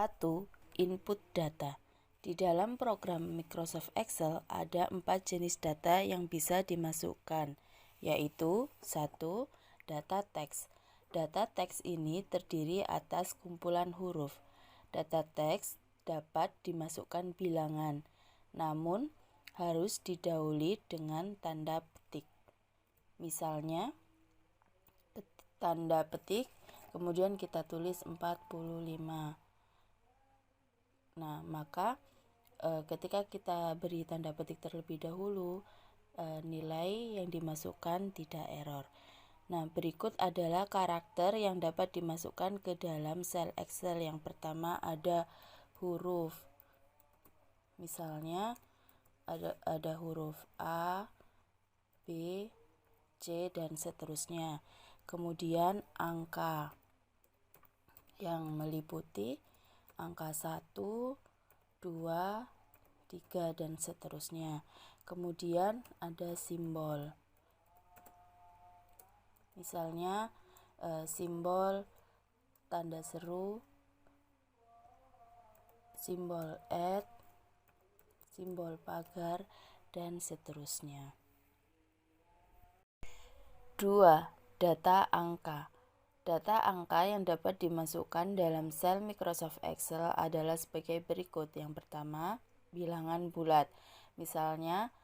1. Input data. Di dalam program Microsoft Excel ada 4 jenis data yang bisa dimasukkan, yaitu 1. Data teks. Data teks ini terdiri atas kumpulan huruf. Data teks dapat dimasukkan bilangan, namun harus didahului dengan tanda petik. Misalnya, tanda petik, kemudian kita tulis 45. Nah, maka ketika kita beri tanda petik terlebih dahulu, nilai yang dimasukkan tidak error. Nah, berikut adalah karakter yang dapat dimasukkan ke dalam sel Excel. Yang pertama ada huruf. Misalnya ada huruf A, B, C, dan seterusnya. Kemudian angka yang meliputi angka 1, 2, 3, dan seterusnya. Kemudian ada simbol. Misalnya simbol tanda seru, simbol @, simbol pagar, dan seterusnya. 2. Data angka. Data angka yang dapat dimasukkan dalam sel Microsoft Excel adalah sebagai berikut. Yang pertama, bilangan bulat. Misalnya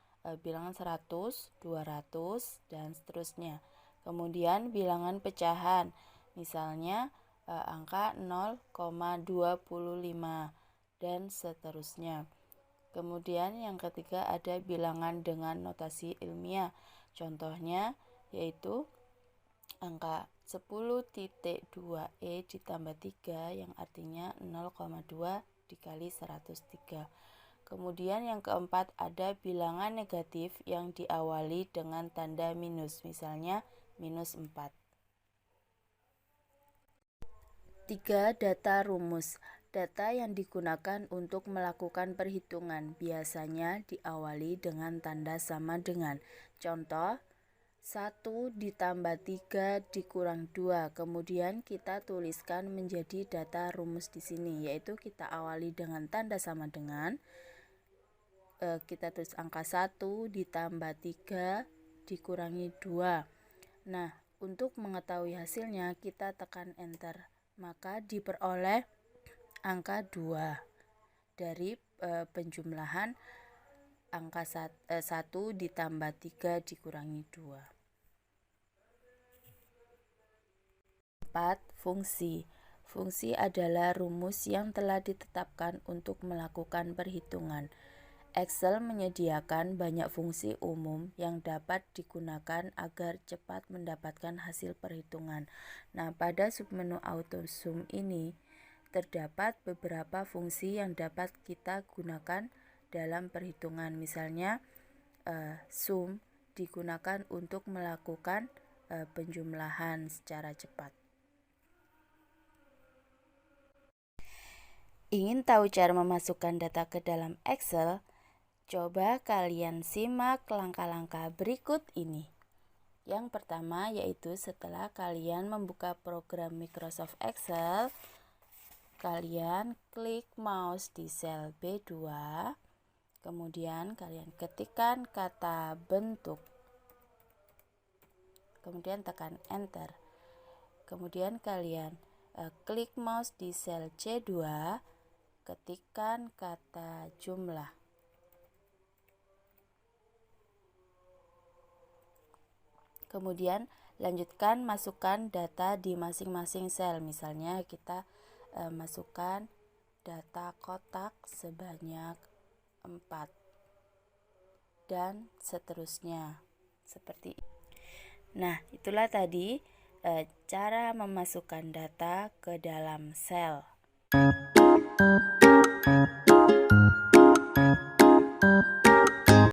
bilangan 100, 200, dan seterusnya. Kemudian bilangan pecahan. Misalnya angka 0,25 dan seterusnya. Kemudian yang ketiga ada bilangan dengan notasi ilmiah. Contohnya yaitu angka 10.2e ditambah 3 yang artinya 0,2 dikali 103. Kemudian yang keempat ada bilangan negatif yang diawali dengan tanda minus, misalnya minus 4. 3. Data rumus. Data yang digunakan untuk melakukan perhitungan biasanya diawali dengan tanda sama dengan. Contoh, 1 ditambah 3 dikurang 2. Kemudian kita tuliskan menjadi data rumus di sini, yaitu kita awali dengan tanda sama dengan. Kita tulis angka 1 ditambah 3 dikurangi 2. Nah, untuk mengetahui hasilnya kita tekan enter. Maka diperoleh angka 2 dari penjumlahan angka 1 ditambah 3 dikurangi 2. 4. Fungsi. Fungsi adalah rumus yang telah ditetapkan untuk melakukan perhitungan. Excel menyediakan banyak fungsi umum yang dapat digunakan agar cepat mendapatkan hasil perhitungan. Nah, pada submenu Auto Sum ini terdapat beberapa fungsi yang dapat kita gunakan dalam perhitungan. Misalnya sum digunakan untuk melakukan penjumlahan secara cepat. Ingin tahu cara memasukkan data ke dalam Excel? Coba kalian simak langkah-langkah berikut ini. Yang pertama yaitu setelah kalian membuka program Microsoft Excel, kalian klik mouse di sel B2, kemudian kalian ketikkan kata bentuk, kemudian tekan enter. Kemudian kalian klik mouse di sel C2, ketikkan kata jumlah. Kemudian lanjutkan masukkan data di masing-masing sel. Misalnya kita masukkan data kotak sebanyak 4 dan seterusnya seperti ini. Nah, itulah tadi cara memasukkan data ke dalam sel.